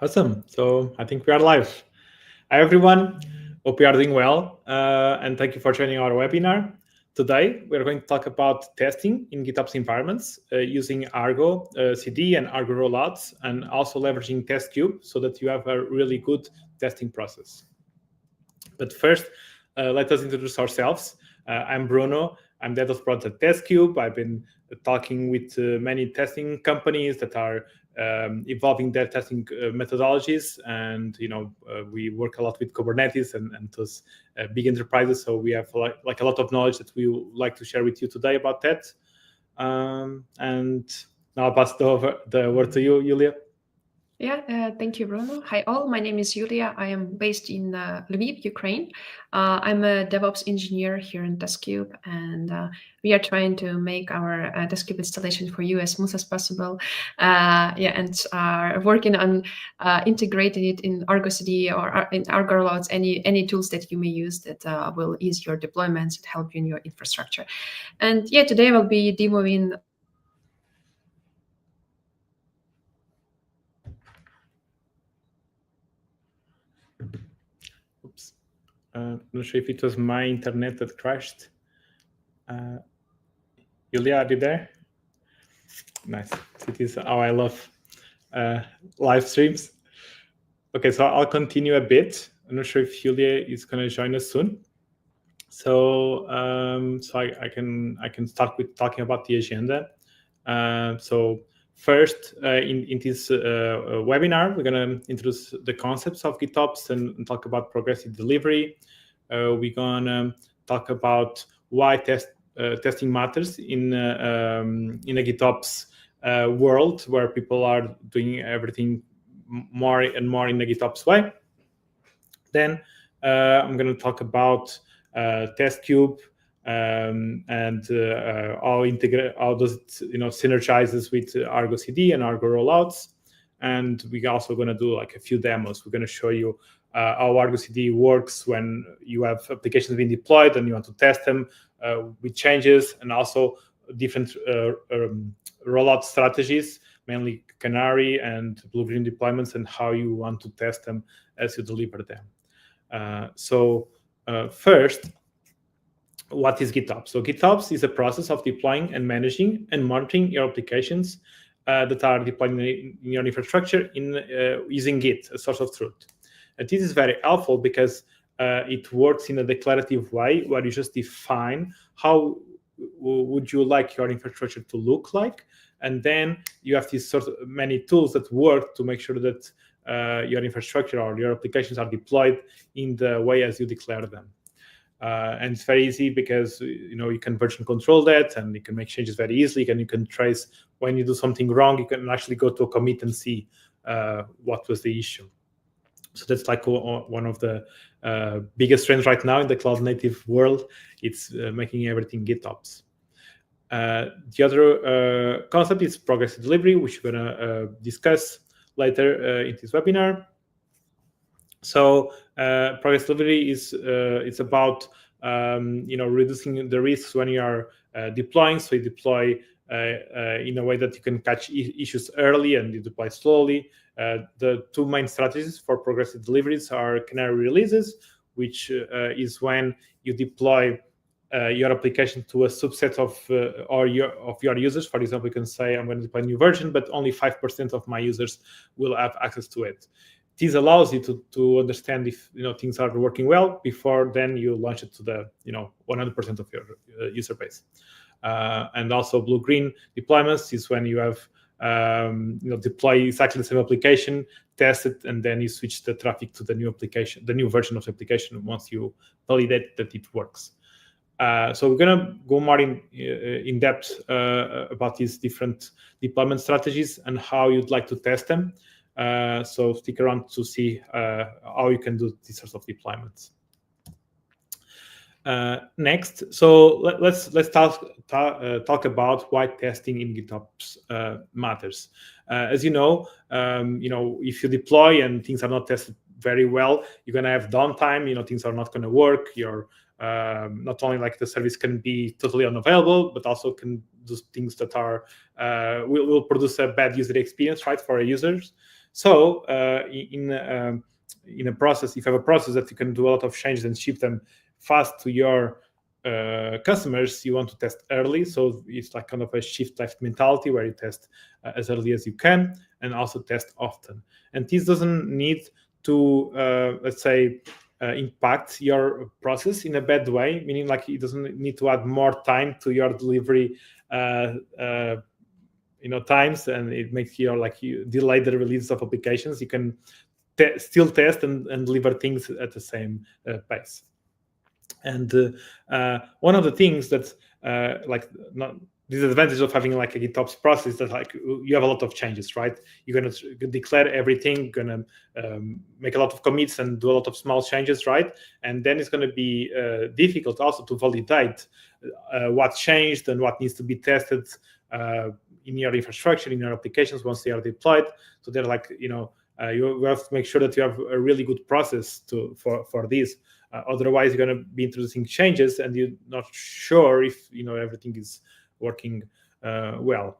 Awesome. So I think we are live. Hi, everyone. Hope you are doing well. And thank you for joining our webinar. Today, we're going to talk about testing in GitOps environments using Argo CD and Argo Rollouts, and also leveraging Testkube so that you have a really good testing process. But first, let us introduce ourselves. I'm Bruno. I'm the head of product at Testkube. I've been talking with many testing companies that are evolving their testing methodologies, and we work a lot with Kubernetes and those big enterprises. So we have like a lot of knowledge that we would like to share with you today about that. And now I'll pass the word to you, Yuliia. Yeah, thank you, Bruno. Hi, all. My name is Yuliia. I am based in Lviv, Ukraine. I'm a DevOps engineer here in Testkube, and we are trying to make our Testkube installation for you as smooth as possible. And are working on integrating it in Argo CD or in Argo Rollouts, any tools that you may use that will ease your deployments and help you in your infrastructure. And yeah, today I'll be demoing. Oops. I'm not sure if it was my internet that crashed. Yuliia, are you there? Nice. It is how I love live streams. Okay, so I'll continue a bit. I'm not sure if Yuliia is going to join us soon. So I can start with talking about the agenda. So first, in this webinar, we're going to introduce the concepts of GitOps and talk about progressive delivery. We're going to talk about why testing matters in a GitOps world where people are doing everything more and more in the GitOps way. Then I'm going to talk about Testkube and how does it synergizes with Argo CD and Argo Rollouts. And we're also going to do like a few demos. We're going to show you how Argo CD works when you have applications being deployed and you want to test them with changes, and also different rollout strategies, mainly Canary and blue-green deployments, and how you want to test them as you deliver them. First, what is GitOps? So GitOps is a process of deploying and managing and monitoring your applications that are deployed in your infrastructure using Git, a source of truth. And this is very helpful because it works in a declarative way where you just define how would you like your infrastructure to look like, and then you have these sort of many tools that work to make sure that your infrastructure or your applications are deployed in the way as you declare them. And it's very easy because you can version control that, and you can make changes very easily, and you can trace when you do something wrong. You can actually go to a commit and see what was the issue. So that's like one of the biggest trends right now in the cloud native world. It's making everything GitOps. The other concept is progressive delivery, which we're going to discuss later in this webinar. So progressive delivery is it's about reducing the risks when you are deploying. So you deploy in a way that you can catch issues early, and you deploy slowly. The two main strategies for progressive deliveries are Canary releases, which is when you deploy your application to a subset of your users. For example, you can say, I'm going to deploy a new version, but only 5% of my users will have access to it. This allows you to understand if things are working well before then you launch it to the 100% of your user base. And also blue-green deployments is when you have deploy exactly the same application, test it, and then you switch the traffic to the new application, the new version of the application once you validate that it works. So we're going to go more in depth about these different deployment strategies and how you'd like to test them. So stick around to see how you can do these sorts of deployments. Next, so let's talk about why testing in GitOps matters. As you know, if you deploy and things are not tested very well, you're going to have downtime. Things are not going to work. You're not only like the service can be totally unavailable, but also can do things that are will produce a bad user experience, right, for our users. So in a process, if you have a process that you can do a lot of changes and ship them fast to your customers, you want to test early. So it's like kind of a shift left mentality where you test as early as you can and also test often. And this doesn't need to, let's say, impact your process in a bad way, meaning like it doesn't need to add more time to your delivery times, and it makes you delay the release of applications. You can still test and deliver things at the same pace. And one of the things that disadvantage of having like a GitOps process that like you have a lot of changes, right? You're going to declare everything, going to make a lot of commits and do a lot of small changes, right? And then it's going to be difficult also to validate what changed and what needs to be tested in your infrastructure, in your applications once they are deployed. So they're like, you have to make sure that you have a really good process for this. Otherwise, you're going to be introducing changes and you're not sure if everything is working well.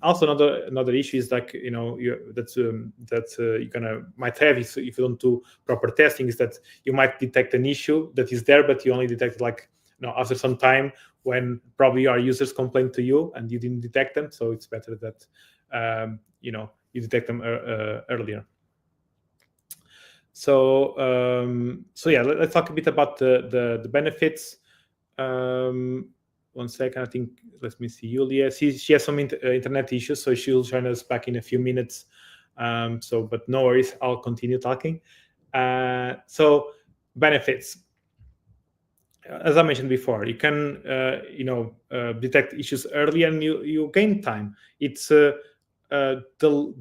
Also, another issue is like that might have if you don't do proper testing is that you might detect an issue that is there, but you only detect like after some time when probably our users complain to you and you didn't detect them. So it's better that you detect them earlier. So yeah, let's talk a bit about the benefits. One second, I think. Let me see, Yuliia. She has some internet issues, so she'll join us back in a few minutes. But no worries, I'll continue talking. So benefits. As I mentioned before, you can detect issues early and you gain time. It's the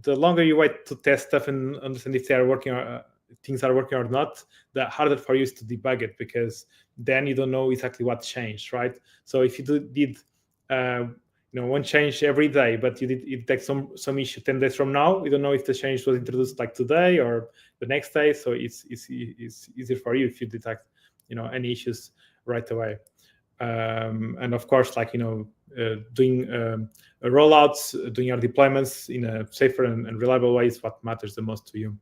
longer you wait to test stuff and understand if they are working or things are working or not, the harder for you is to debug it, because then you don't know exactly what changed, right? So if you did one change every day, but you detect some issue 10 days from now, you don't know if the change was introduced like today or the next day. So it's easier for you if you detect any issues right away. And of course, like doing rollouts, doing your deployments in a safer and reliable way is what matters the most to you.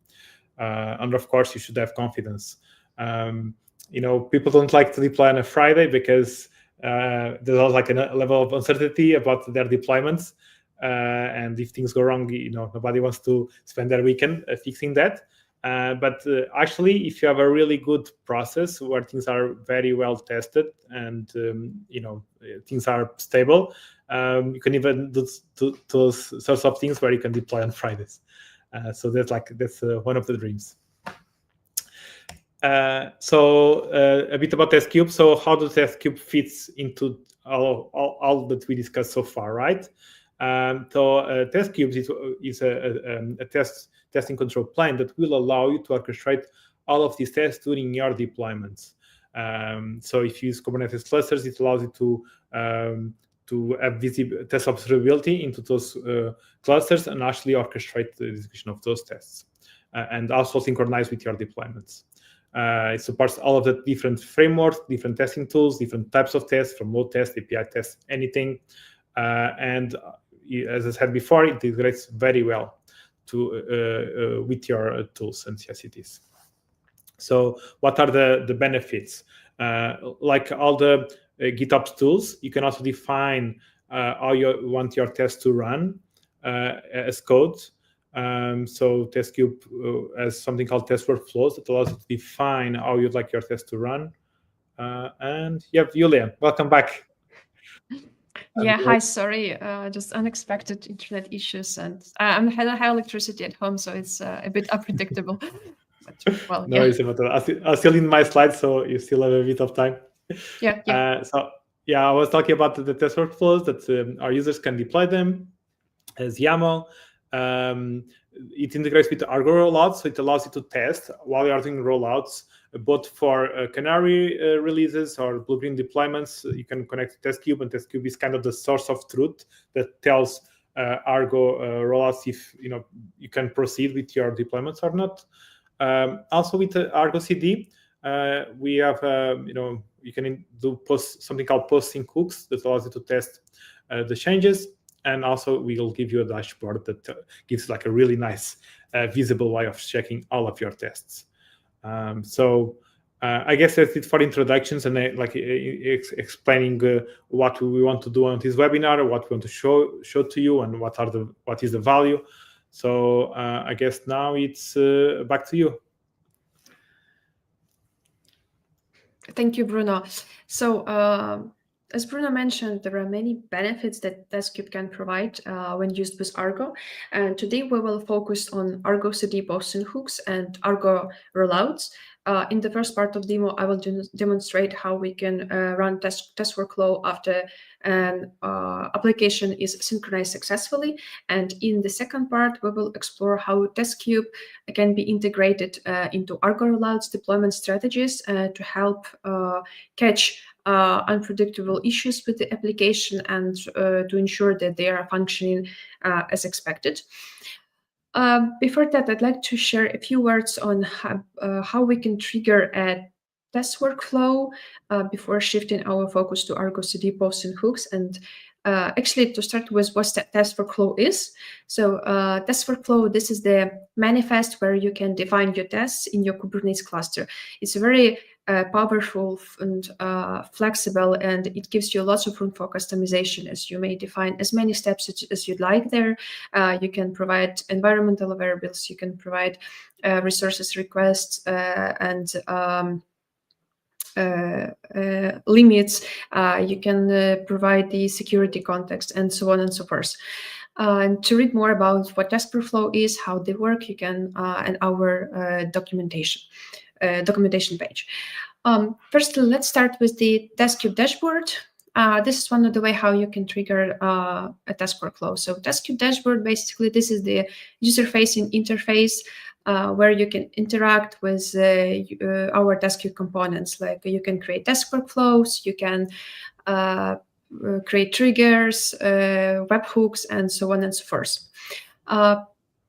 And of course, you should have confidence. People don't like to deploy on a Friday because there's like a level of uncertainty about their deployments. And if things go wrong, nobody wants to spend their weekend fixing that. But actually, if you have a really good process where things are very well tested and things are stable, you can even do those sorts of things where you can deploy on Fridays. So that's one of the dreams. So a bit about Testkube. So how does Testkube fits into all that we discussed so far, right? So Testkube is a testing control plane that will allow you to orchestrate all of these tests during your deployments. So if you use Kubernetes clusters, it allows you to have test observability into those clusters and actually orchestrate the execution of those tests, and also synchronize with your deployments. It supports all of the different frameworks, different testing tools, different types of tests, from load tests, API tests, anything. And as I said before, it integrates very well with your tools and CI/CDs. So what are the benefits? Like all the GitOps tools, you can also define how you want your test to run as code. So Testkube has something called test workflows that allows you to define how you'd like your test to run. And yeah, Yuliia, welcome back. Yeah, hi, sorry, just unexpected internet issues, and I don't have electricity at home, so it's a bit unpredictable. But, well, no, it's about that. I'm still in my slides, so you still have a bit of time. Yeah. So yeah, I was talking about the test workflows that our users can deploy them as YAML. It integrates with Argo Rollouts, so it allows you to test while you are doing rollouts, both for Canary releases or Blue-Green deployments. You can connect to Testkube, and Testkube is kind of the source of truth that tells Argo rollouts if you can proceed with your deployments or not. Also with Argo CD, we have you can do something called post-sync hooks that allows you to test the changes. And also we'll give you a dashboard that gives like a really nice visible way of checking all of your tests. I guess that's it for introductions and explaining what we want to do on this webinar, what we want to show to you, and what is the value. So I guess now it's back to you. Thank you, Bruno. So as Bruno mentioned, there are many benefits that Testkube can provide when used with Argo. And today we will focus on Argo CD boson hooks and Argo rollouts. In the first part of demo, I will demonstrate how we can run test workflow after an application is synchronized successfully. And in the second part, we will explore how Testkube can be integrated into Argo rollouts deployment strategies to help catch unpredictable issues with the application and to ensure that they are functioning as expected. Before that, I'd like to share a few words on how we can trigger a test workflow before shifting our focus to Argo CD boson hooks. And actually, to start with, what test workflow is. So test workflow, this is the manifest where you can define your tests in your Kubernetes cluster. It's very powerful and flexible, and it gives you lots of room for customization, as you may define as many steps as you'd like there. You can provide environmental variables, you can provide resources requests and limits, you can provide the security context, and so on and so forth. And to read more about what test workflow is, how they work, you can in our documentation page. First, let's start with the Testkube dashboard. This is one of the way how you can trigger a test workflow. So Testkube dashboard, basically, this is the user-facing interface where you can interact with our Testkube components. Like you can create test workflows, you can create triggers, webhooks, and so on and so forth.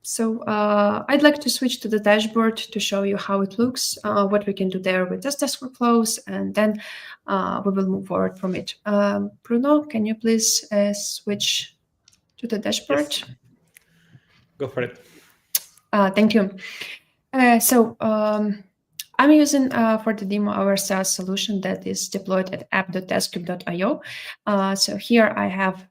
So I'd like to switch to the dashboard to show you how it looks, what we can do there with test workflows, and then we will move forward from it. Bruno, can you please switch to the dashboard? Yes. Go for it. Thank you. So I'm using for the demo our SaaS solution that is deployed at app.testkube.io. So here I have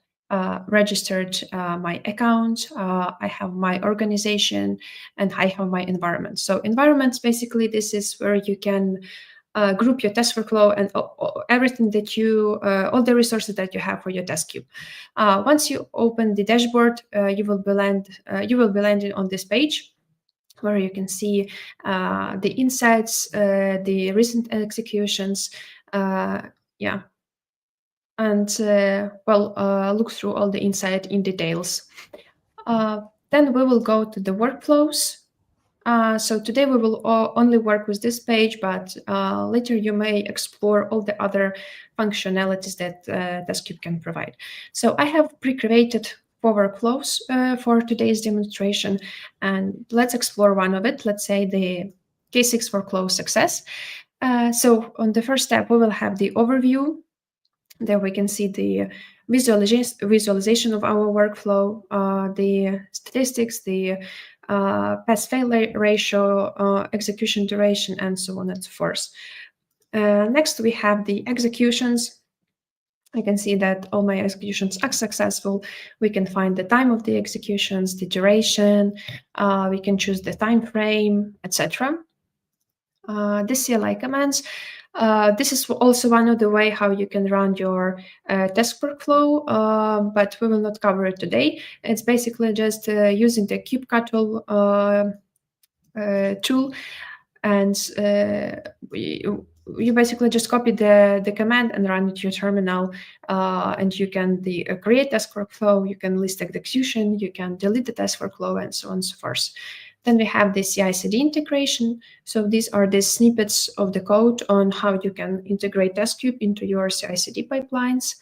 registered my account, I have my organization, and I have my environment. So environments, basically, this is where you can group your test workflow and everything that all the resources that you have for your Testkube. Once you open the dashboard, you will be landing on this page where you can see the insights, the recent executions, and look through all the insight in details. Then we will go to the workflows. So today we will only work with this page, but later you may explore all the other functionalities that Testkube can provide. So I have pre-created 4 workflows for today's demonstration, and let's explore one of it. Let's say the K6 workflow success. So on the first step, we will have the overview. There we can see the visualization of our workflow, the statistics, the pass-fail ratio, execution duration, and so on and so forth. Next, we have the executions. I can see that all my executions are successful. We can find the time of the executions, the duration. We can choose the time frame, etc. The CLI commands. This is also one of the way how you can run your test workflow, but we will not cover it today. It's basically just using the kubectl tool, and you basically just copy the command and run it to your terminal, and you can create test workflow, you can list execution, you can delete the test workflow, and so on and so forth. Then we have the CI/CD integration. So these are the snippets of the code on how you can integrate Testkube into your CI/CD pipelines.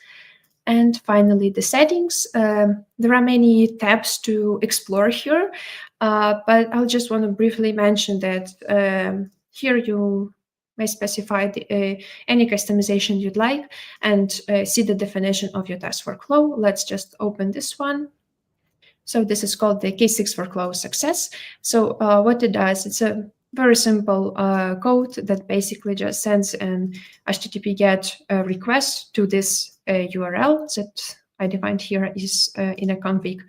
And finally, the settings. There are many tabs to explore here, but I'll just want to briefly mention that here you may specify any customization you'd like and see the definition of your test workflow. Let's just open this one. So this is called the K6 workflow success. So what it does, it's a very simple code that basically just sends an HTTP GET request to this URL that I defined here is in a config.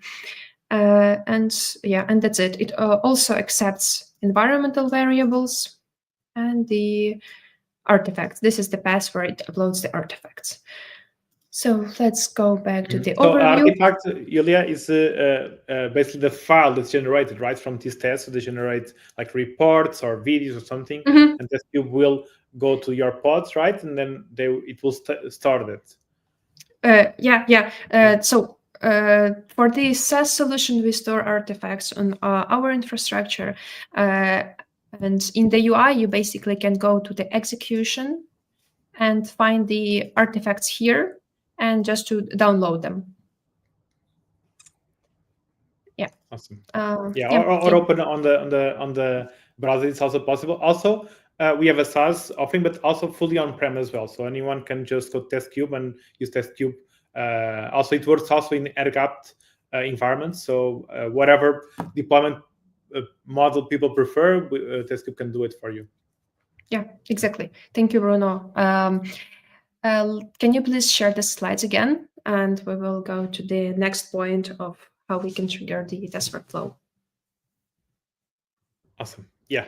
And that's it. It also accepts environmental variables and the artifacts. This is the path where it uploads the artifacts. So let's go back to the overview. Artifact, Yuliia, is basically the file that's generated, right, from this test. So they generate like reports or videos or something, and Testkube will go to your pods, right, and then it will start it. So for the SaaS solution, we store artifacts on our infrastructure, and in the UI, you basically can go to the execution and find the artifacts here, and just to download them. Yeah. Awesome. Or open on the browser. It's also possible. Also, we have a SaaS offering, but also fully on-prem as well. So anyone can just go to Testkube and use Testkube. Also, it works also in air-gapped environments. So whatever deployment model people prefer, Testkube can do it for you. Yeah, exactly. Thank you, Bruno. Can you please share the slides again? And we will go to the next point of how we can trigger the test workflow. Awesome. Yeah.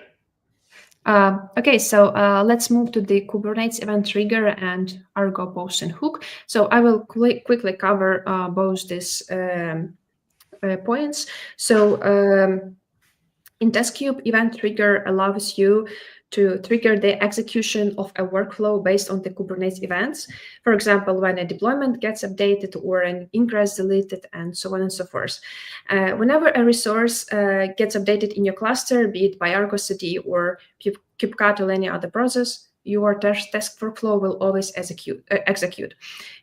Okay, so let's move to the Kubernetes event trigger and Argo post and hook. So I will quickly cover both these points. So in Testkube, event trigger allows you to trigger the execution of a workflow based on the Kubernetes events. For example, when a deployment gets updated or an ingress deleted, and so on and so forth. Whenever a resource gets updated in your cluster, be it by Argo CD or kubectl or any other process, your task workflow will always execute.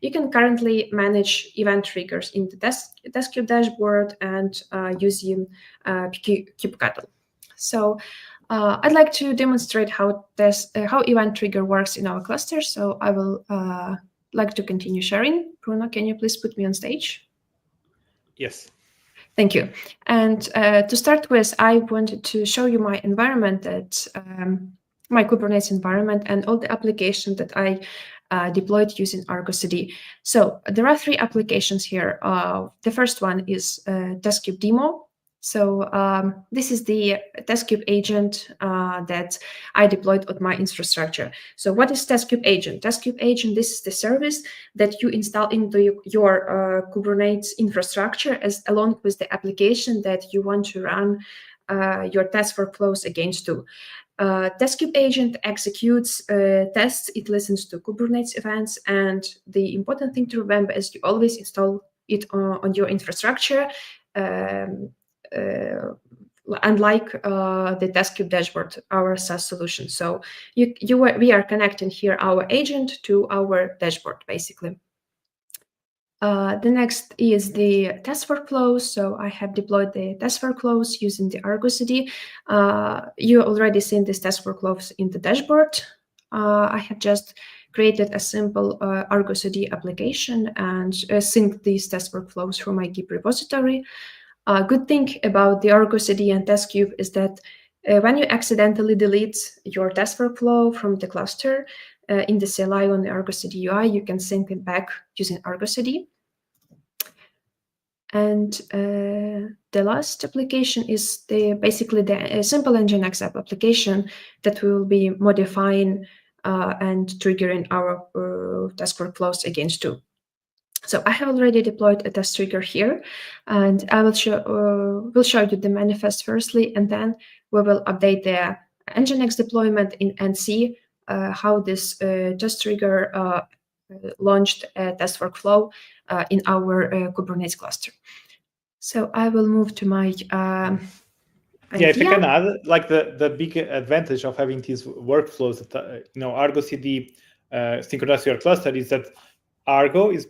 You can currently manage event triggers in the Testkube dashboard and using kubectl. So I'd like to demonstrate how event trigger works in our cluster. So I will like to continue sharing. Bruno, can you please put me on stage? Yes. Thank you. And to start with, I wanted to show you my environment, my Kubernetes environment, and all the applications that I deployed using Argo CD. So there are 3 applications here. The first one is Testkube demo. So this is the Testkube agent that I deployed on my infrastructure. So what is Testkube agent? Testkube agent, this is the service that you install into your Kubernetes infrastructure along with the application that you want to run your test workflows against too. Testkube agent executes tests, it listens to Kubernetes events, and the important thing to remember is you always install it on your infrastructure, unlike the Testkube dashboard, our SaaS solution. So we are connecting here our agent to our dashboard, basically. The next is the test workflows. So I have deployed the test workflows using the Argo CD. You already seen these test workflows in the dashboard. I have just created a simple Argo CD application and synced these test workflows through my Git repository. A good thing about the Argo CD and Testkube is that when you accidentally delete your test workflow from the cluster in the CLI on the Argo CD UI, you can sync it back using Argo CD. And the last application is basically the simple Nginx app application that we will be modifying and triggering our task workflows against too. So I have already deployed a test trigger here, and I will show you the manifest firstly, and then we will update the Nginx deployment and see how this test trigger launched a test workflow in our Kubernetes cluster. So I will move to my idea. If I can add, like the big advantage of having these workflows that Argo CD synchronized to your cluster is that Argo is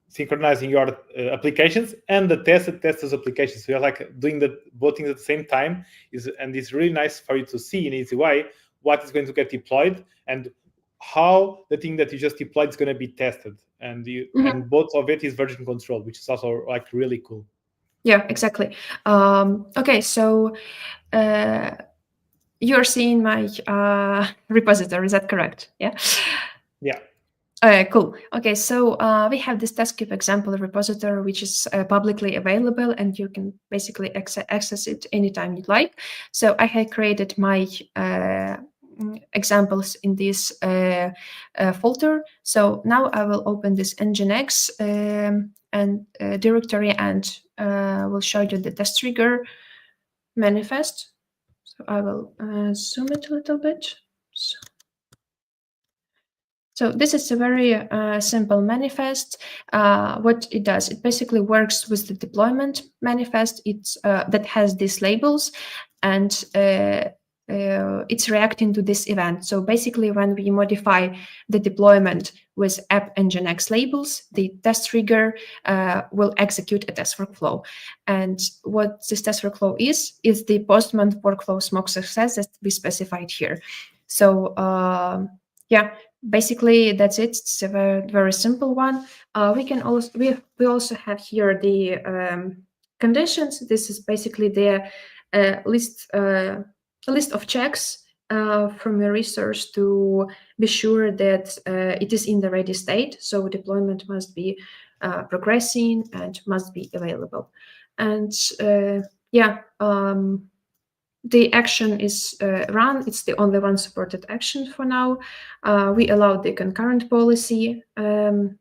synchronizing your applications and the testers applications. So you're like doing both things at the same time, and it's really nice for you to see in an easy way what is going to get deployed and how the thing that you just deployed is going to be tested. And and both of it is version control, which is also like really cool. Yeah, exactly. Okay, so you're seeing my repository, is that correct? Yeah. Yeah. Cool. Okay, so we have this Testkube example repository, which is publicly available, and you can basically access it anytime you like. So I have created my examples in this folder. So now I will open this Nginx and directory, and will show you the test trigger manifest. So I will zoom it a little bit. So this is a very simple manifest. What it does, it basically works with the deployment manifest. It's that has these labels, and it's reacting to this event. So basically, when we modify the deployment with app nginx labels, the test trigger will execute a test workflow. And what this test workflow is the Postman workflow smoke success that we specified here. So yeah. Basically, that's it. It's a very, very simple one. We can also we also have here the conditions. This is basically the list of checks from a resource to be sure that it is in the ready state. So deployment must be progressing and must be available. And yeah. The action is run. It's the only one supported action for now. We allow the concurrent policy. And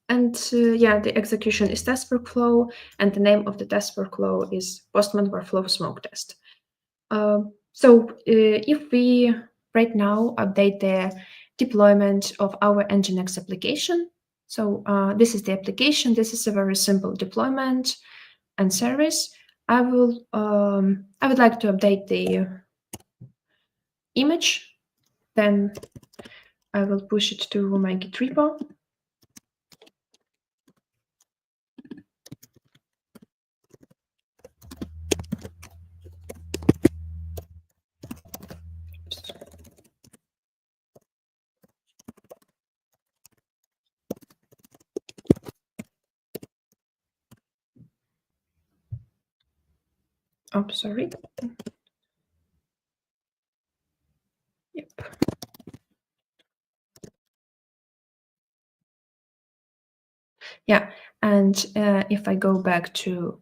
yeah, the execution is test workflow, and the name of the test workflow is Postman workflow smoke test. So if we right now update the deployment of our Nginx application, so this is the application. This is a very simple deployment and service. I would like to update the image. Then I will push it to my Git repo. Oh, sorry. Yep. Yeah, and if I go back to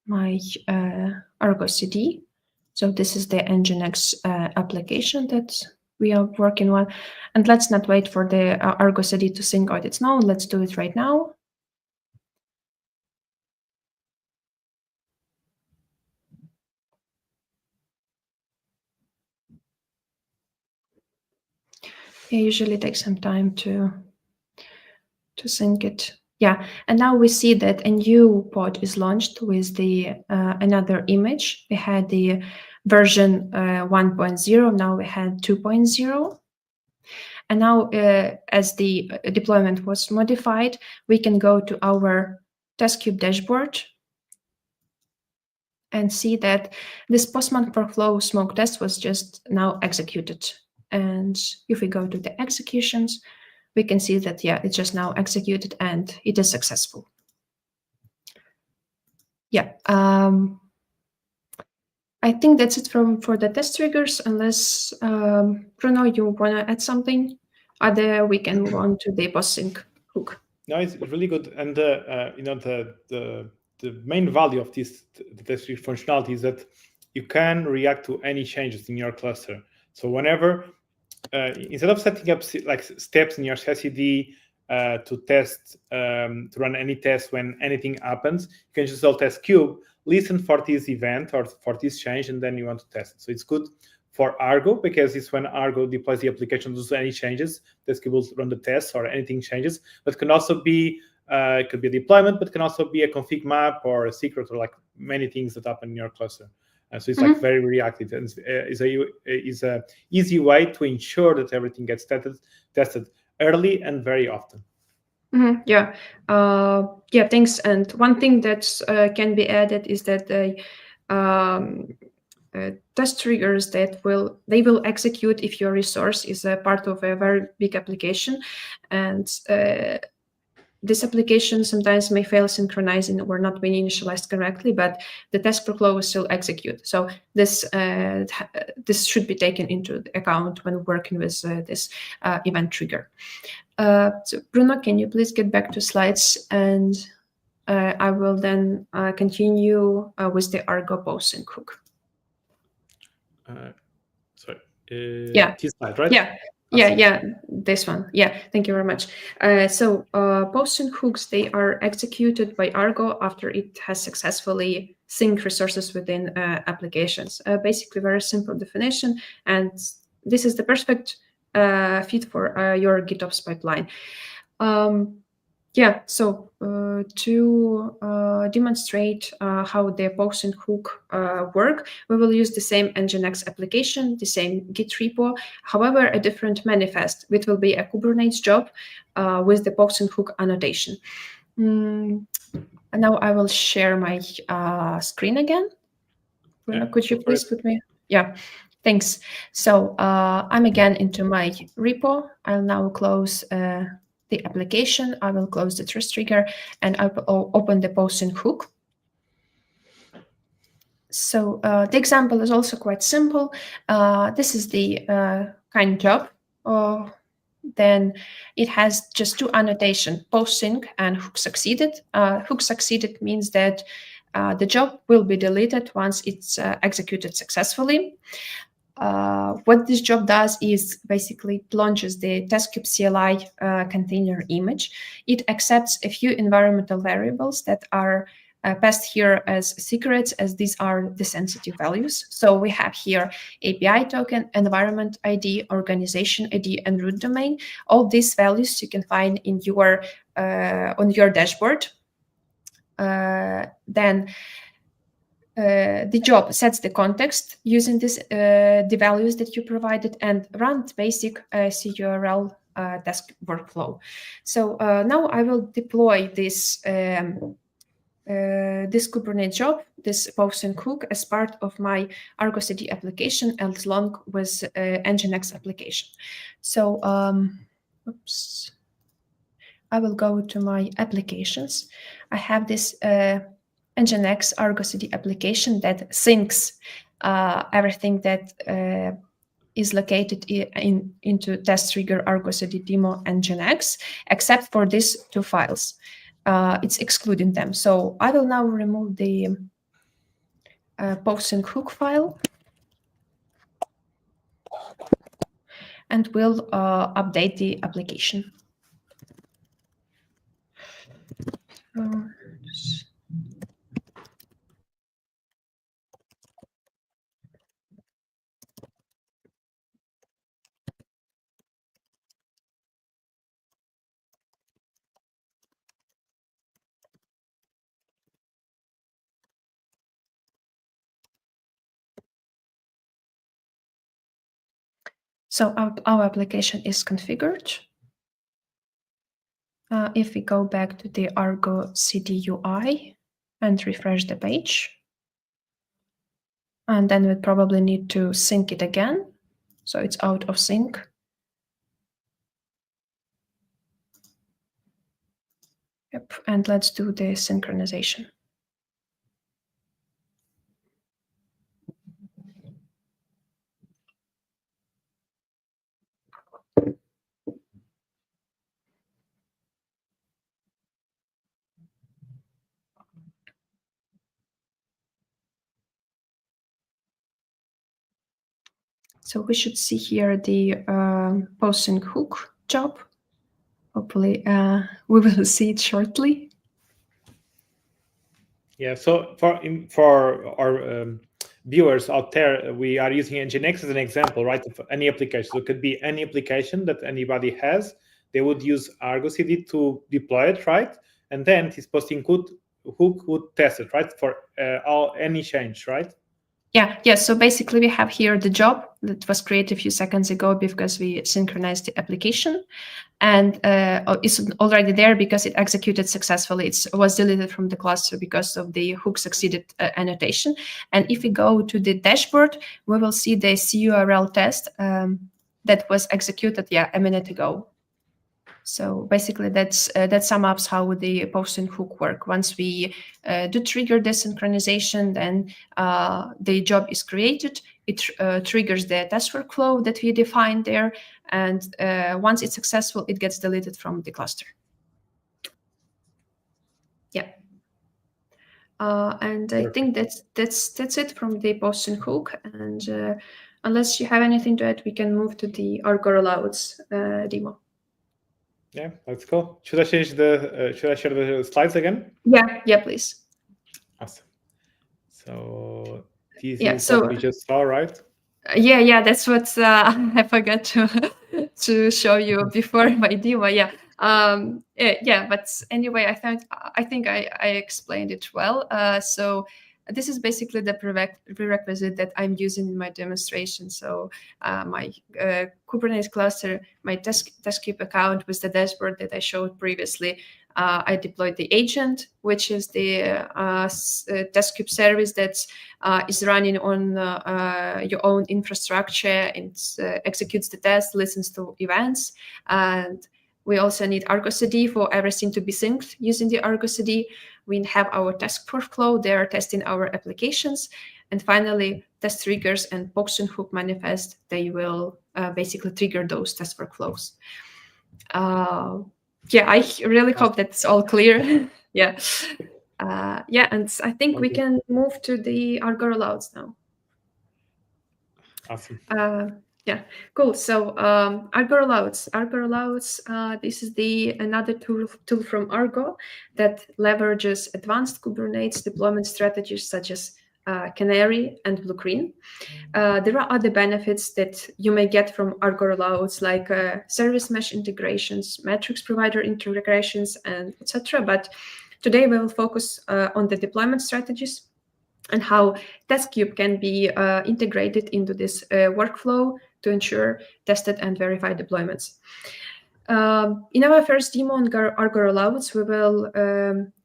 my Argo CD, so this is the Nginx application that we are working on. And let's not wait for the Argo CD to sync out its node. Let's do it right now. It usually takes some time to sync it. Yeah, and now we see that a new pod is launched with the another image. We had the version 1.0, now we had 2.0. And now as the deployment was modified, we can go to our Testkube dashboard and see that this Postman workflow smoke test was just now executed. And if we go to the executions, we can see that, yeah, it's just now executed and it is successful. Yeah, I think that's it for the test triggers, unless, Bruno, you want to add something? Other, we can move on to the post-sync hook. No, it's really good. And you know, the main value of this test trigger functionality is that you can react to any changes in your cluster. So whenever instead of setting up like steps in your CI/CD to test to run any test when anything happens, you can just tell Testkube, listen for this event or for this change, and then you want to test it. So it's good for Argo because it's when Argo deploys the application, does any changes, Testkube will run the tests or anything changes. But can also be it could be a deployment, but can also be a config map or a secret or like many things that happen in your cluster. So it's like very reactive, and is a easy way to ensure that everything gets tested early and very often. Yeah, yeah. Thanks. And one thing that can be added is that test triggers that will execute if your resource is a part of a very big application, and this application sometimes may fail synchronizing or not being initialized correctly, but the test workflow will still execute. So this should be taken into account when working with this event trigger. So Bruno, can you please get back to slides, and I will then continue with the Argo posting hook. Sorry. Yeah. This slide, right? Yeah. Yeah, this one. Yeah, thank you very much. So posting hooks, they are executed by Argo after it has successfully synced resources within applications. Basically, very simple definition, and this is the perfect fit for your GitOps pipeline. Yeah, so to demonstrate how the posting hook work, we will use the same Nginx application, the same Git repo, however, a different manifest, which will be a Kubernetes job with the posting hook annotation. And now I will share my screen again. Bruno, could you please put me? Yeah, thanks. So I'm again into my repo. I'll now close the application. I will close the test trigger, and I will open the posting hook. So the example is also quite simple. This is the kind job. Then it has just two annotation, posting and hook succeeded. Hook succeeded means that the job will be deleted once it's executed successfully. What this job does is basically launches the Testkube CLI container image. It accepts a few environmental variables that are passed here as secrets, as these are the sensitive values. So we have here API token, environment ID, organization ID, and root domain. All these values you can find in your on your dashboard. Then the job sets the context using this the values that you provided, and runs basic CURL task workflow. So now I will deploy this this Kubernetes job, this posting hook, as part of my Argo CD application, and along with Nginx application. So oops, I will go to my applications. I have this Nginx Argo CD application that syncs everything that is located into test trigger Argo CD demo Nginx, except for these two files. It's excluding them. So I will now remove the posting hook file and will update the application. So our application is configured. If we go back to the Argo CD UI and refresh the page, and then we probably need to sync it again. So it's out of sync. Yep, and let's do the synchronization. So we should see here the posting hook job. Hopefully we will see it shortly. Yeah, so for our viewers out there, we are using Nginx as an example, right, of any application. So it could be any application that anybody has. They would use Argo CD to deploy it, right? And then this posting hook would test it, right, for any change, right? Yeah. So basically, we have here the job that was created a few seconds ago because we synchronized the application, and it's already there because it executed successfully. It was deleted from the cluster because of the hook succeeded annotation. And if we go to the dashboard, we will see the CURL test that was executed a minute ago. So basically, that sums up how the post and hook work. Once we do trigger the synchronization, then the job is created. It triggers the test workflow that we defined there, and once it's successful, it gets deleted from the cluster. Yeah. And I think that's it from the post and hook. And unless you have anything to add, we can move to the Argo Rollouts demo. Yeah, that's cool. Should I change should I share the slides again? Yeah, please. Awesome. So this is what we just saw, right? Yeah, that's what I forgot to show you before my demo. Yeah, but anyway, I think I explained it well. So this is basically the prerequisite that I'm using in my demonstration. So my Kubernetes cluster, my Testkube account with the dashboard that I showed previously. I deployed the agent, which is the Testkube service that is running on your own infrastructure and executes the test, listens to events. And we also need Argo CD for everything to be synced using the Argo CD. We have our test workflow. They are testing our applications. And finally, test triggers and post and hook manifest, they will basically trigger those test workflows. I really hope that's all clear. Yeah, and I think we can move to the Argo Rollouts now. Awesome. Yeah, cool. So Argo Rollouts. This is another tool from Argo that leverages advanced Kubernetes deployment strategies such as Canary and Blue-Green. There are other benefits that you may get from Argo Rollouts, like service mesh integrations, metrics provider integrations, and etc. But today we will focus on the deployment strategies and how Testkube can be integrated into this workflow to ensure tested and verified deployments. In our first demo on Argo Rollouts, we will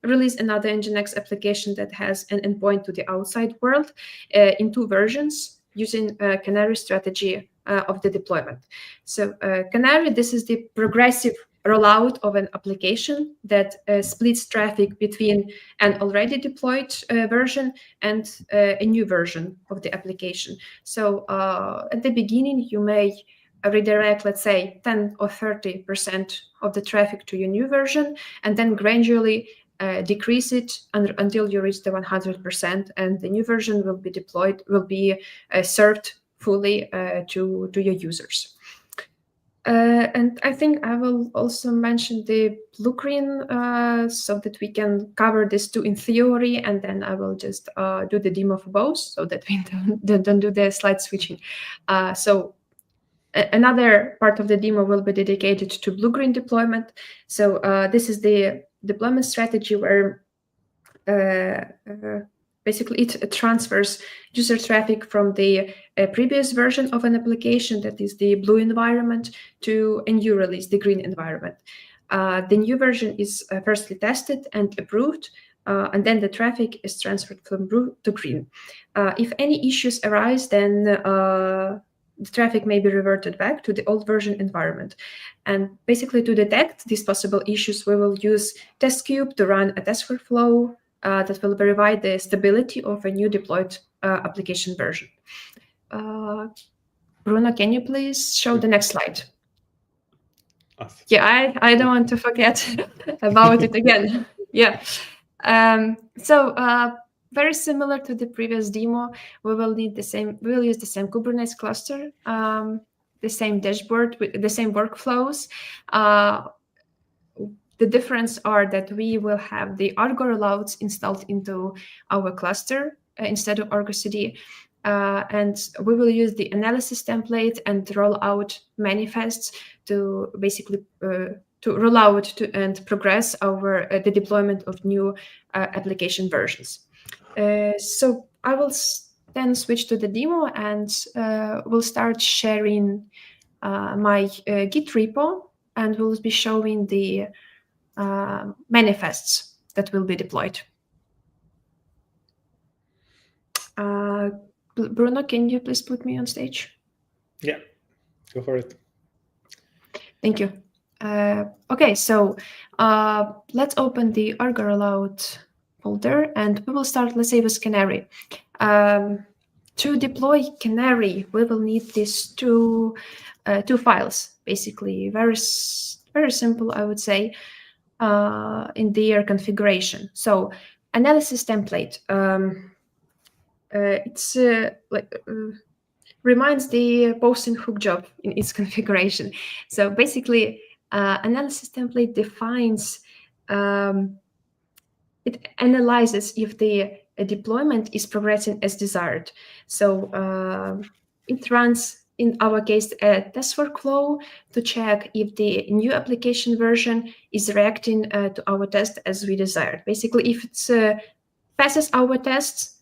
release another Nginx application that has an endpoint to the outside world in 2 versions using Canary strategy of the deployment. So Canary, this is the progressive rollout of an application that splits traffic between an already deployed version and a new version of the application. So at the beginning, you may redirect, let's say, 10 or 30% of the traffic to your new version, and then gradually decrease it until you reach the 100%, and the new version will be deployed, will be served fully to your users. And I think I will also mention the Blue-Green so that we can cover this too in theory, and then I will just do the demo for both so that we don't do the slide switching. So another part of the demo will be dedicated to Blue-Green deployment. So this is the deployment strategy where basically it transfers user traffic from the previous version of an application, that is the blue environment, to a new release, the green environment. The new version is firstly tested and approved, and then the traffic is transferred from blue to green. If any issues arise, then the traffic may be reverted back to the old version environment. And basically to detect these possible issues, we will use Testkube to run a test workflow that will verify the stability of a new deployed application version. Bruno, can you please show the next slide? Awesome. Yeah, I don't want to forget about it again. Yeah. So very similar to the previous demo, we will need the same. We will use the same Kubernetes cluster, the same dashboard with the same workflows. The difference are that we will have the Argo Rollouts installed into our cluster instead of Argo CD. And we will use the analysis template and rollout manifests to basically to roll out and progress our the deployment of new application versions. So I will then switch to the demo, and we'll start sharing my Git repo, and we'll be showing the manifests that will be deployed. Bruno, can you please put me on stage? Yeah, go for it. Thank you. Okay, so let's open the Argo Rollout folder, and we will start, let's say, with Canary. To deploy Canary, we will need these two files, basically, very simple, I would say, in their configuration. So analysis template, it's reminds the posting hook job in its configuration. So basically, analysis template defines, it analyzes if the deployment is progressing as desired. So it runs, in our case, a test workflow to check if the new application version is reacting to our test as we desired. Basically, if it passes our tests,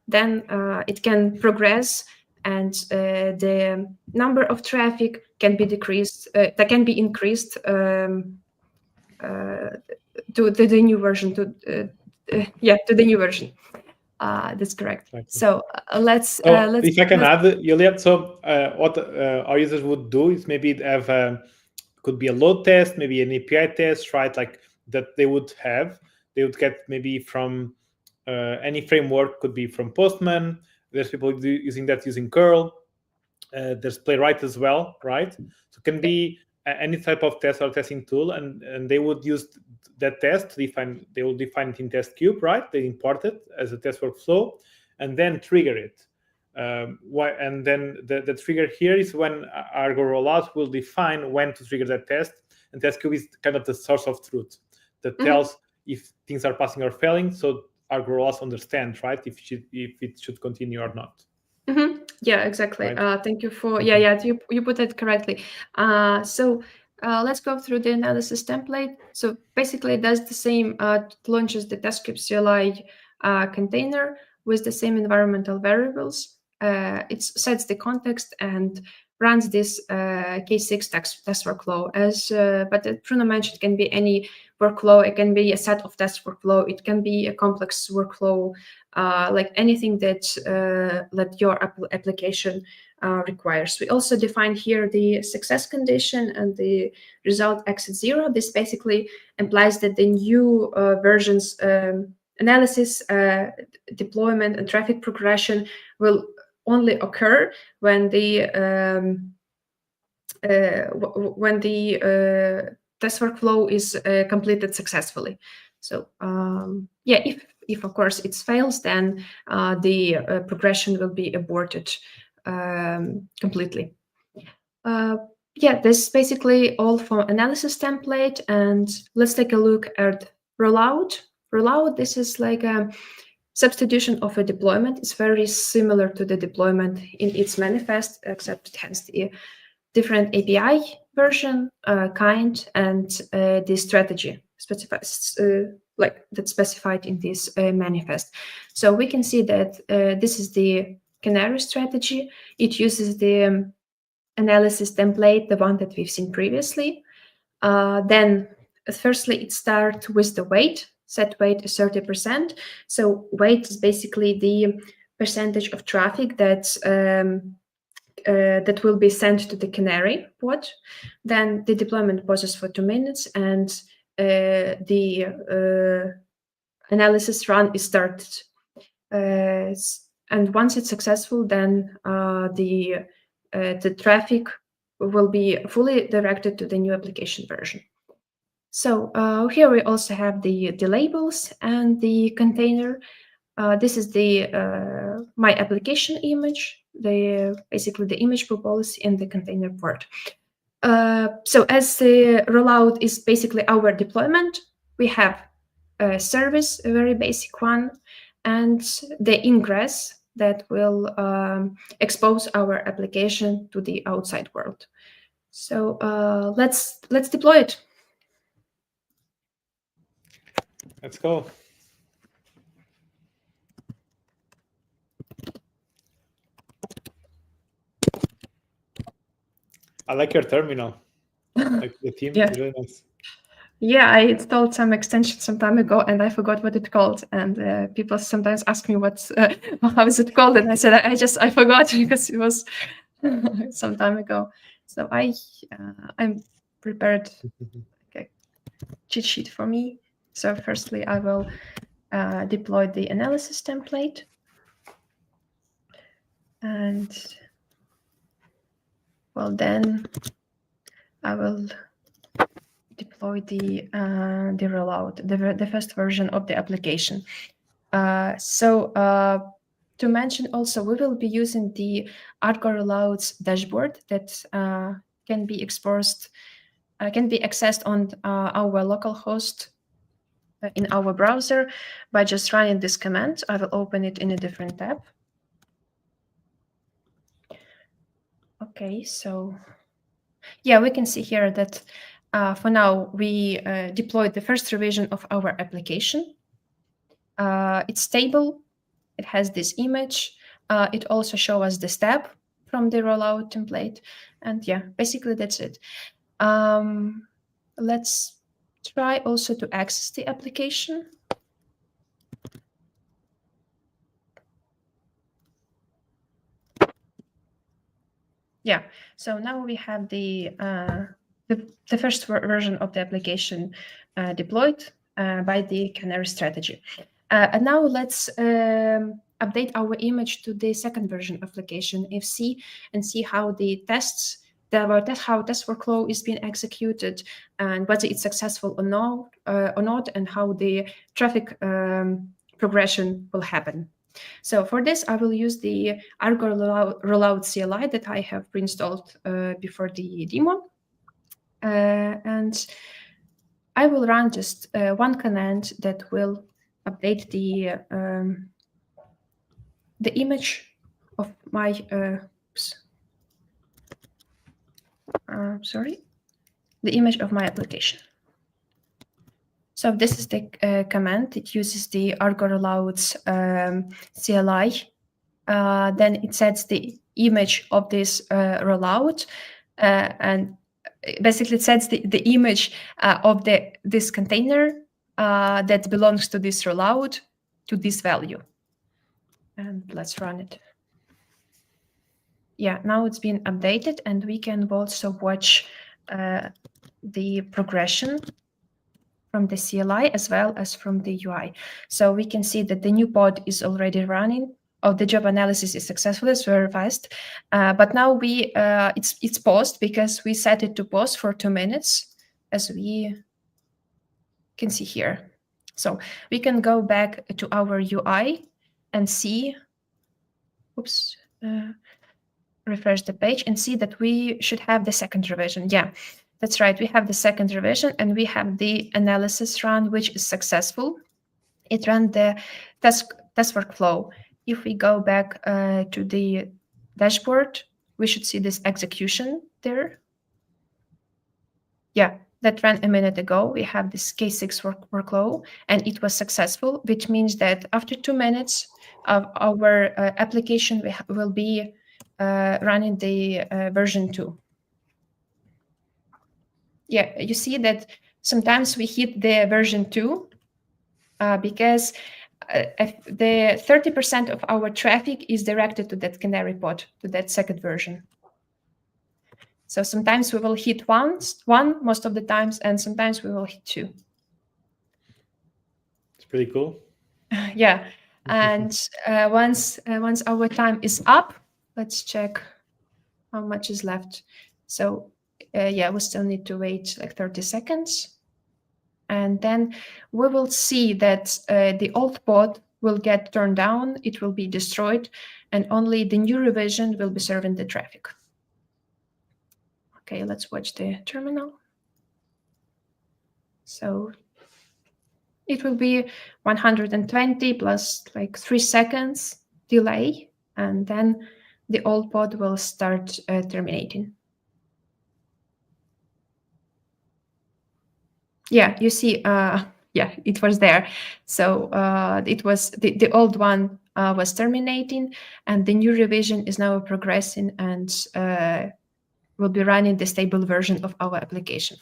then it can progress, and the number of traffic can be decreased. That can be increased to the new version. To the new version. That's correct. Exactly. So let's. If I can add, Yuliia, so what our users would do is maybe have could be a load test, maybe an API test, right? Like that they would have. They would get maybe from any framework, could be from Postman. There's people using curl. There's Playwright as well, right? So it can be any type of test or testing tool, and they would use that test to define. They will define it in Testkube, right? They import it as a test workflow, and then trigger it. And then the trigger here is when Argo Rollouts will define when to trigger that test, and Testkube is kind of the source of truth that tells if things are passing or failing. So Argo Rollouts understand, right, if it should continue or not. Yeah, exactly. Right. Thank you for you put it correctly. So let's go through the analysis template. So basically, it does the same. Launches the Testkube CLI container with the same environmental variables. It sets the context and runs this K6 test workflow. But Bruno mentioned, it can be any workflow. It can be a set of test workflow. It can be a complex workflow. Like anything that your application requires. We also define here the success condition and the result exit 0. This basically implies that the new versions analysis, deployment, and traffic progression will only occur when the test workflow is completed successfully. So if of course it fails, then the progression will be aborted completely. This is basically all for analysis template, and let's take a look at rollout. Rollout, this is like a substitution of a deployment. It's very similar to the deployment in its manifest, except it has the different API version, kind, and the strategy that's specified in this manifest. So we can see that this is the Canary strategy. It uses the analysis template, the one that we've seen previously. Then, firstly, it starts with the weight. Set weight is 30%. So weight is basically the percentage of traffic that will be sent to the Canary pod. Then the deployment pauses for 2 minutes, and the analysis run is started. And once it's successful, then the traffic will be fully directed to the new application version. So here we also have the labels and the container. This is the my application image, basically the image policy and the container port. So as the rollout is basically our deployment, we have a service, a very basic one, and the ingress that will expose our application to the outside world. So let's deploy it. Let's go. I like your terminal. Like the theme Yeah. is really nice. Yeah, I installed some extension some time ago, and I forgot what it's called. And people sometimes ask me how is it called, and I said I forgot because it was some time ago. So I'm prepared a cheat sheet for me. So firstly, I will deploy the analysis template, and well, then I will deploy the rollout, the first version of the application. To mention also, we will be using the Argo Rollouts dashboard that can be exposed, can be accessed on our local host in our browser by just running this command. I will open it in a different tab. Okay, so yeah, we can see here that for now we deployed the first revision of our application. It's stable. It has this image. It also shows us the step from the rollout template. And yeah, basically that's it. Let's try also to access the application. Yeah, so now we have the first version of the application deployed by the Canary strategy. And now let's update our image to the second version application FC and see how the tests, how test workflow is being executed and whether it's successful or not, and how the traffic progression will happen. So for this, I will use the Argo Rollout CLI that I have pre-installed before the demo. And I will run just one command that will update the image of my, the image of my application. So this is the command. It uses the Argo Rollouts CLI. Then it sets the image of this rollout, and basically it sets the image of this container that belongs to this rollout to this value. And let's run it. Yeah, now it's been updated, and we can also watch the progression from the CLI as well as from the UI. So we can see that the new pod is already running. The job analysis is successful. It's very fast. But now it's paused because we set it to pause for 2 minutes, as we can see here. So we can go back to our UI and see, refresh the page and see that we should have the second revision. Yeah, that's right. We have the second revision and we have the analysis run, which is successful. It ran the test workflow. If we go back to the dashboard, we should see this execution there. Yeah, that ran a minute ago. We have this K6 workflow, and it was successful, which means that after 2 minutes of our application will be running the version 2. Yeah, you see that sometimes we hit the version 2 because the 30% of our traffic is directed to that Canary pod, to that second version. So sometimes we will hit one most of the times, and sometimes we will hit 2. It's pretty cool. Yeah, and once our time is up, let's check how much is left. So yeah, we still need to wait like 30 seconds. And then we will see that the old pod will get turned down, it will be destroyed, and only the new revision will be serving the traffic. Okay, let's watch the terminal. So it will be 120 plus like 3 seconds delay, and then the old pod will start terminating. Yeah, you see, yeah, it was there. So it was the old one was terminating, and the new revision is now progressing, and will be running the stable version of our application.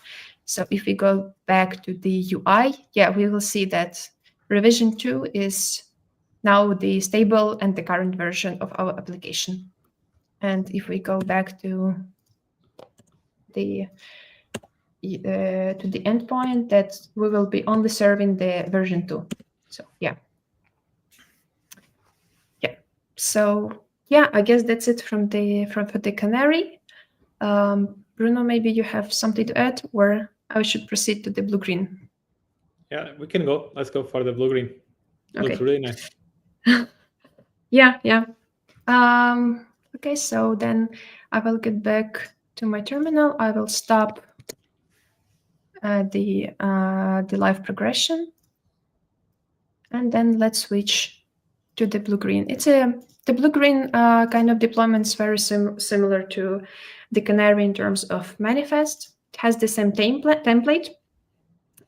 So if we go back to the UI, yeah, we will see that revision 2 is now the stable and the current version of our application. And if we go back to the endpoint, that we will be only serving the version 2. So yeah. So yeah, I guess that's it from the Canary. Bruno, maybe you have something to add, or I should proceed to the blue-green. Yeah, we can go. Let's go for the blue-green. Okay. Looks really nice. Yeah. Okay, so then I will get back to my terminal. I will stop the live progression, and then let's switch to the blue-green. The blue-green kind of deployment is very similar to the Canary in terms of manifest. It has the same template,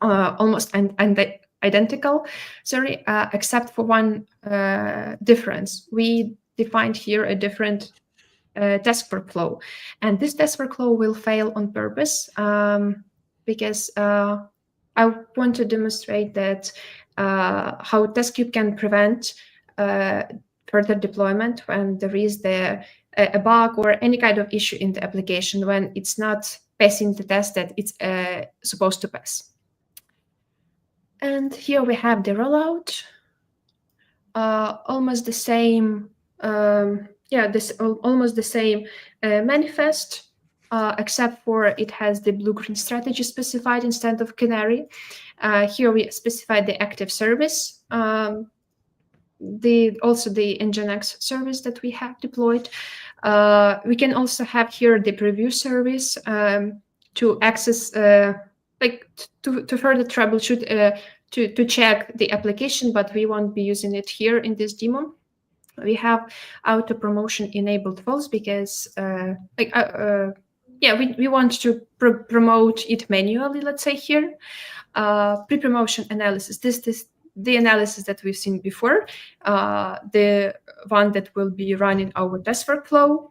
almost identical, except for one difference. We defined here a different task workflow, and this task workflow will fail on purpose because I want to demonstrate that how Testkube can prevent further deployment when there is a bug or any kind of issue in the application when it's not passing the test that it's supposed to pass. And here we have the rollout, almost the same. Almost the same manifest, except for it has the blue-green strategy specified instead of Canary. Here we specified the active service, also the Nginx service that we have deployed. We can also have here the preview service to access, to further troubleshoot, to check the application, but we won't be using it here in this demo. We have auto promotion enabled false because we want to promote it manually, let's say here. Pre-promotion analysis, this is the analysis that we've seen before, the one that will be running our test workflow.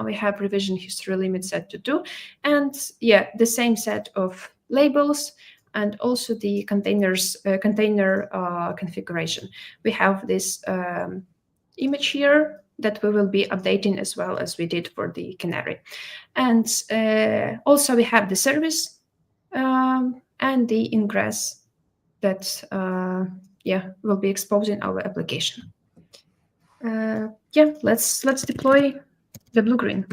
We have revision history limit set to 2, and the same set of labels, and also the container configuration. We have this image here that we will be updating as well as we did for the Canary. And also we have the service and the ingress that will be exposing our application. Let's deploy the blue-green.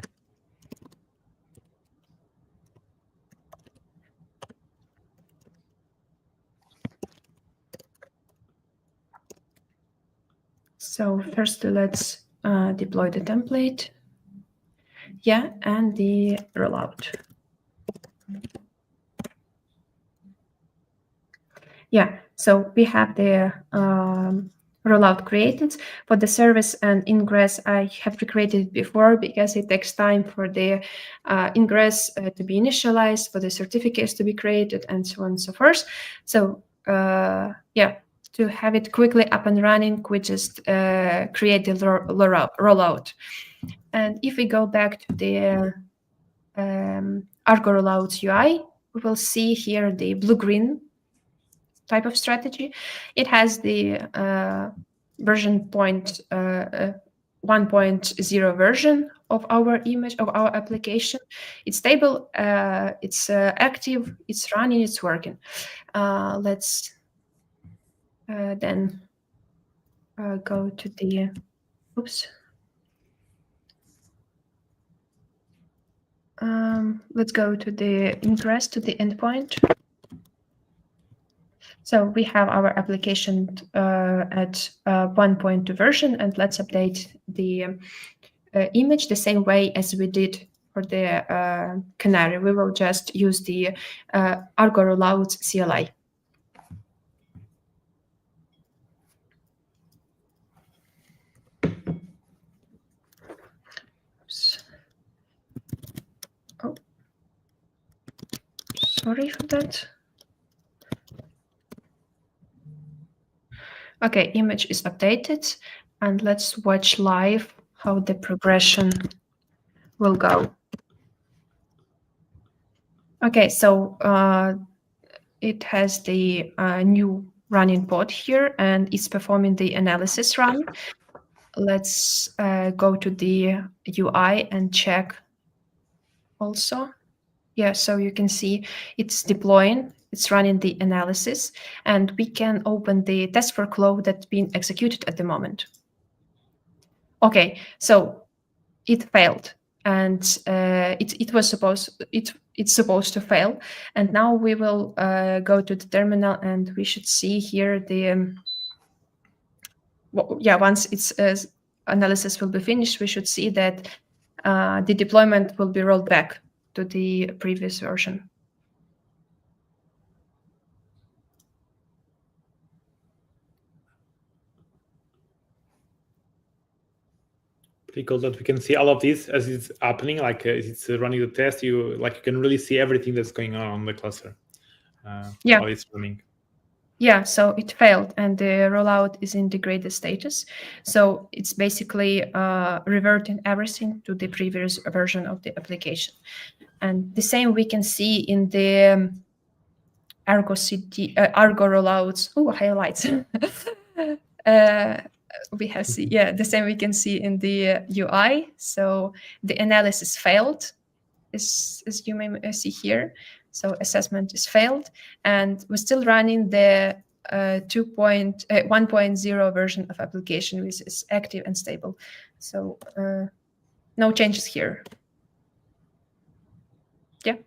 So first let's deploy the template, and the rollout. So we have the rollout created. For the service and ingress, I have recreated it before because it takes time for the ingress to be initialized, for the certificates to be created, and so on and so forth. So to have it quickly up and running, we just create the rollout. And if we go back to the Argo Rollouts UI, we will see here the blue-green type of strategy. It has the version 1.0 version of our image, of our application. It's stable, it's active, it's running, it's working. Let's then go to the, let's go to the ingress, to the endpoint. So we have our application at 1.2 version, and let's update the image the same way as we did for the Canary. We will just use the Argo Rollouts CLI. Oh, sorry for that. Okay, image is updated, and let's watch live how the progression will go. Okay, so it has the new running pod here, and it's performing the analysis run. Let's go to the UI and check also. Yeah, so you can see it's deploying, it's running the analysis, and we can open the test workflow that's being executed at the moment. Okay, so it failed, and it's supposed to fail. And now we will go to the terminal, and we should see here the once its analysis will be finished, we should see that the deployment will be rolled back to the previous version. Pretty cool that we can see all of this as it's happening, like as it's running the test. You can really see everything that's going on the cluster. While it's running. Yeah, so it failed, and the rollout is in degraded status. So it's basically reverting everything to the previous version of the application. And the same we can see in the Argo CD, Argo Rollouts. Oh, highlights. We have the same we can see in the UI. So the analysis failed, as you may see here. So assessment is failed, and we're still running the 1.0 version of application, which is active and stable. So no changes here. Yeah.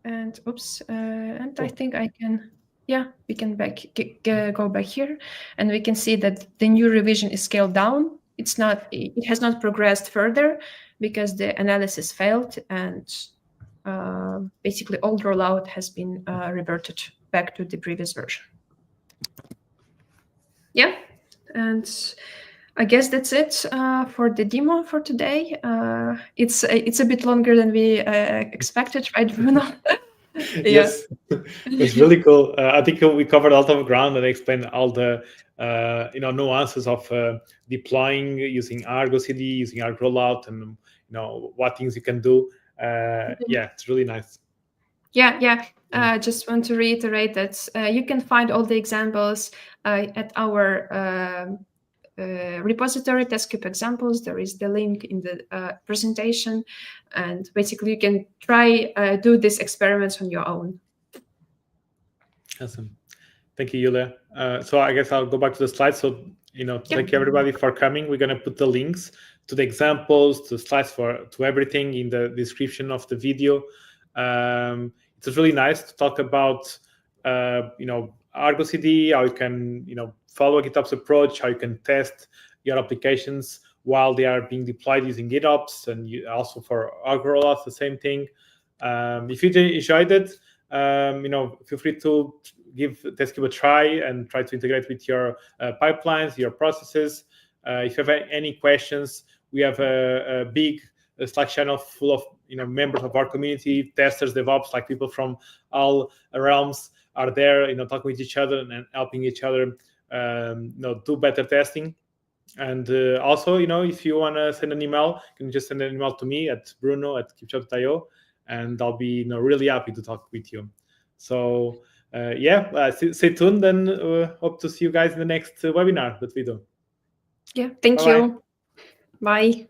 And oops, and I think I can. Yeah, we can go back here, and we can see that the new revision is scaled down. It has not progressed further because the analysis failed, and basically old rollout has been reverted back to the previous version. Yeah, and I guess that's it for the demo for today. It's a bit longer than we expected, right, Bruno? Yes, it's really cool. I think we covered a lot of ground and explained all the nuances of deploying using Argo CD, using Argo Rollout, and what things you can do. Yeah, it's really nice. Yeah. Just want to reiterate that you can find all the examples at our repository, Testkube examples. There is the link in the presentation, and basically you can try do these experiments on your own. Awesome. Thank you, Yuliia. So I guess I'll go back to the slides. So, thank you everybody for coming. We're going to put the links to the examples, to slides, to everything in the description of the video. It's really nice to talk about, Argo CD, how you can, follow a GitOps approach, how you can test your applications while they are being deployed using GitOps, and also for Argo Rollouts, the same thing. If you enjoyed it, feel free to give Testkube a try and try to integrate with your pipelines, your processes. If you have any questions, we have a big Slack channel full of members of our community, testers, DevOps, like people from all realms are there, talking with each other and helping each other, do better testing. And also, if you want to send an email, you can just send an email to me at bruno@keepshop.io, and I'll be really happy to talk with you. So stay tuned, and hope to see you guys in the next webinar that we do. Yeah, thank you. Bye.